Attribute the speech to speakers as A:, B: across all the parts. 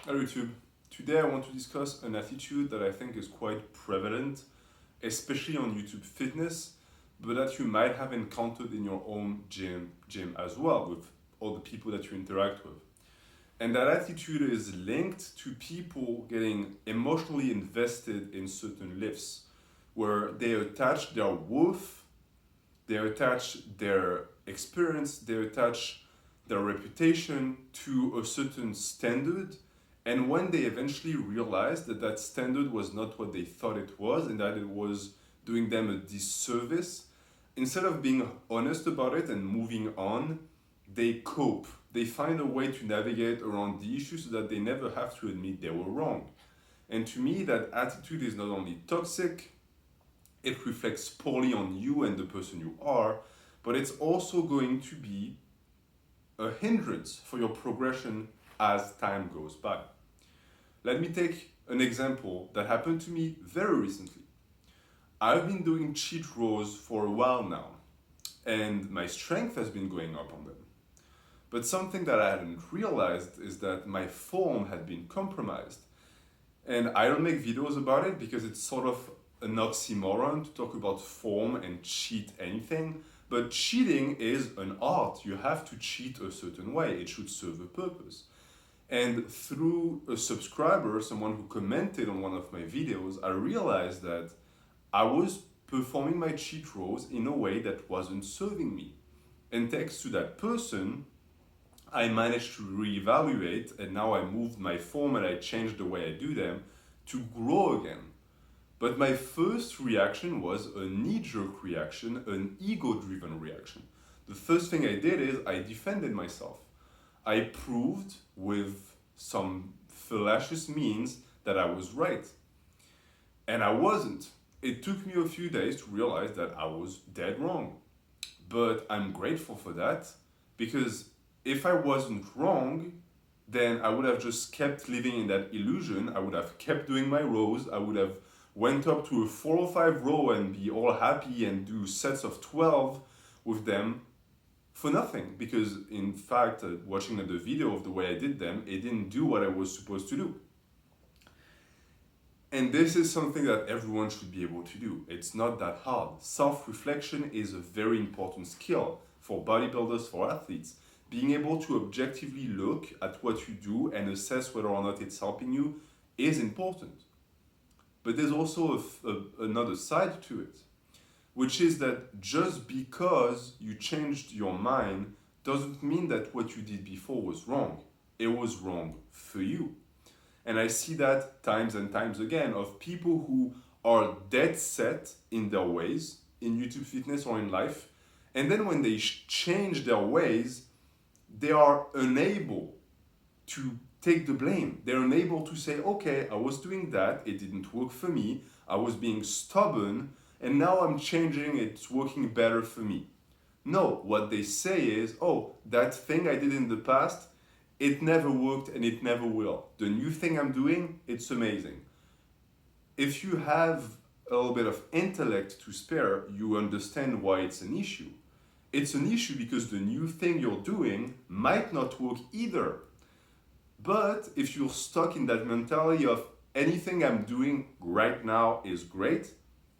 A: Hello YouTube. Today I want to discuss an attitude that I think is quite prevalent, especially on YouTube Fitness, but that you might have encountered in your own gym as well with all the people that you interact with. And that attitude is linked to people getting emotionally invested in certain lifts, where they attach their worth, they attach their experience, they attach their reputation to a certain standard. And when they eventually realized that that standard was not what they thought it was and that it was doing them a disservice, instead of being honest about it and moving on, they cope. They find a way to navigate around the issue so that they never have to admit they were wrong. And to me, that attitude is not only toxic, it reflects poorly on you and the person you are, but it's also going to be a hindrance for your progression as time goes by. Let me take an example that happened to me very recently. I've been doing cheat rows for a while now, and my strength has been going up on them. But something that I hadn't realized is that my form had been compromised. And I don't make videos about it because it's sort of an oxymoron to talk about form and cheat anything. But cheating is an art. You have to cheat a certain way. It should serve a purpose. And through a subscriber, someone who commented on one of my videos, I realized that I was performing my cheat rows in a way that wasn't serving me. And thanks to that person, I managed to reevaluate, and now I moved my form and I changed the way I do them to grow again. But my first reaction was a knee-jerk reaction, an ego-driven reaction. The first thing I did is I defended myself. I proved with some fallacious means that I was right. And I wasn't. It took me a few days to realize that I was dead wrong. But I'm grateful for that because if I wasn't wrong, then I would have just kept living in that illusion. I would have kept doing my rows. I would have went up to a 4 or 5 row and be all happy and do sets of 12 with them for nothing, because in fact, watching the video of the way I did them, it didn't do what I was supposed to do. And this is something that everyone should be able to do. It's not that hard. Self-reflection is a very important skill for bodybuilders, for athletes. Being able to objectively look at what you do and assess whether or not it's helping you is important. But there's also another side to it, which is that just because you changed your mind doesn't mean that what you did before was wrong. It was wrong for you. And I see that times and times again of people who are dead set in their ways, in YouTube Fitness or in life, and then when they change their ways, they are unable to take the blame. They're unable to say, okay, I was doing that, it didn't work for me, I was being stubborn, and now I'm changing, it's working better for me. No, what they say is, oh, that thing I did in the past, it never worked and it never will. The new thing I'm doing, it's amazing. If you have a little bit of intellect to spare, you understand why it's an issue. It's an issue because the new thing you're doing might not work either. But if you're stuck in that mentality of anything I'm doing right now is great,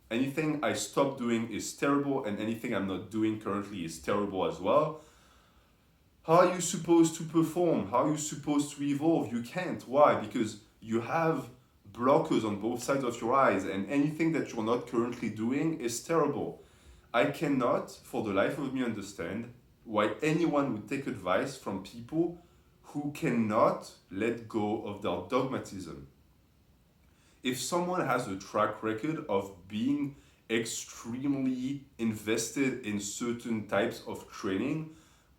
A: anything I stop doing is terrible, and anything I'm not doing currently is terrible as well, how are you supposed to perform? How are you supposed to evolve? You can't. Why? Because you have blockers on both sides of your eyes, and anything that you're not currently doing is terrible. I cannot, for the life of me, understand why anyone would take advice from people who cannot let go of their dogmatism. If someone has a track record of being extremely invested in certain types of training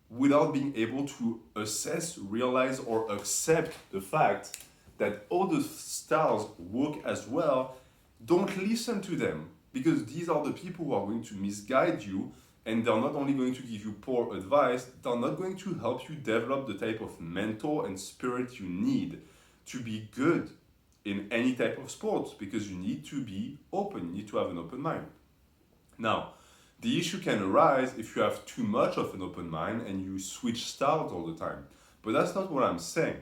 A: without being able to assess, realize, or accept the fact that other styles work as well, don't listen to them, because these are the people who are going to misguide you, and they're not only going to give you poor advice, they're not going to help you develop the type of mental and spirit you need to be good in any type of sports, because you need to be open, you need to have an open mind. Now, the issue can arise if you have too much of an open mind and you switch styles all the time. But that's not what I'm saying.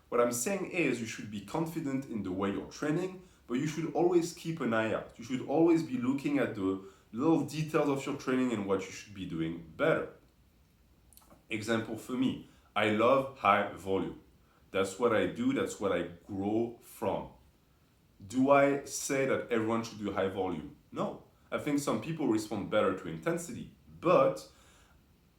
A: What I'm saying is you should be confident in the way you're training, but you should always keep an eye out. You should always be looking at the little details of your training and what you should be doing better. Example for me, I love high volume. That's what I do, that's what I grow from. Do I say that everyone should do high volume? No. I think some people respond better to intensity, but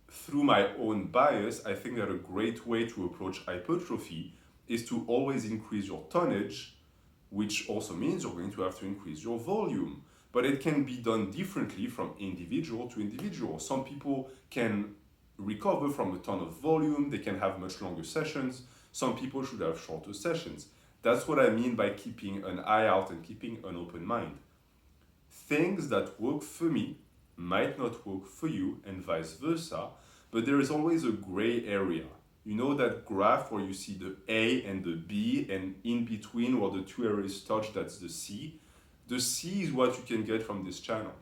A: through my own bias, I think that a great way to approach hypertrophy is to always increase your tonnage, which also means you're going to have to increase your volume. But it can be done differently from individual to individual. Some people can recover from a ton of volume, they can have much longer sessions. Some people should have shorter sessions. That's what I mean by keeping an eye out and keeping an open mind. Things that work for me might not work for you, and vice versa, but there is always a gray area. You know that graph where you see the A and the B, and in between where the two areas touch, that's the C. The C is what you can get from this channel.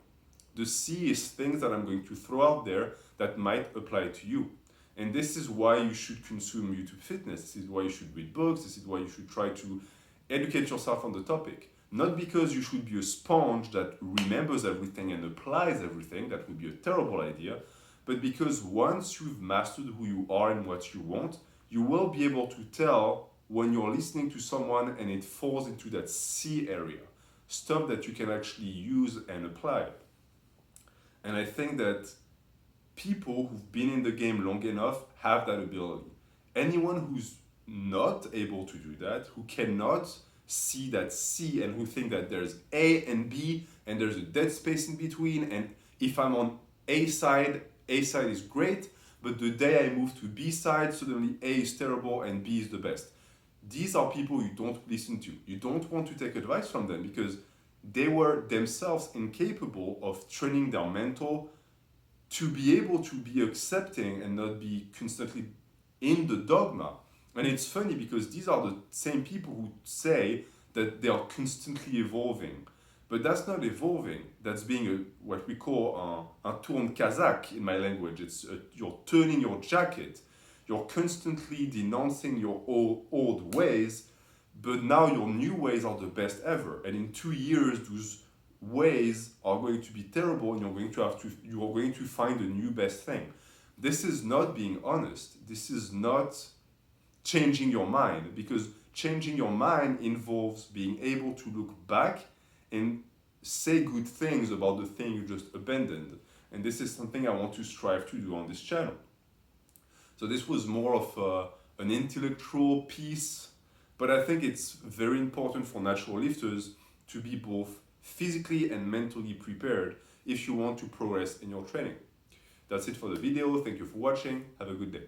A: The C is things that I'm going to throw out there that might apply to you. And this is why you should consume YouTube Fitness. This is why you should read books. This is why you should try to educate yourself on the topic. Not because you should be a sponge that remembers everything and applies everything, that would be a terrible idea, but because once you've mastered who you are and what you want, you will be able to tell when you're listening to someone and it falls into that C area, stuff that you can actually use and apply. And I think that people who've been in the game long enough have that ability. Anyone who's not able to do that, who cannot see that C and who think that there's A and B and there's a dead space in between, and if I'm on A side is great, but the day I move to B side, suddenly A is terrible and B is the best. These are people you don't listen to. You don't want to take advice from them because they were themselves incapable of training their mental to be able to be accepting and not be constantly in the dogma. And it's funny because these are the same people who say that they are constantly evolving. But that's not evolving. That's being what we call a tourne kazakh in my language. It's you're turning your jacket. You're constantly denouncing your old ways, but now your new ways are the best ever. And in 2 years, those ways are going to be terrible, and you are going to find a new best thing. This is not being honest. This is not changing your mind, because changing your mind involves being able to look back and say good things about the thing you just abandoned. And this is something I want to strive to do on this channel. So this was more of an intellectual piece, but I think it's very important for natural lifters to be both physically and mentally prepared if you want to progress in your training. That's it for the video. Thank you for watching. Have a good day.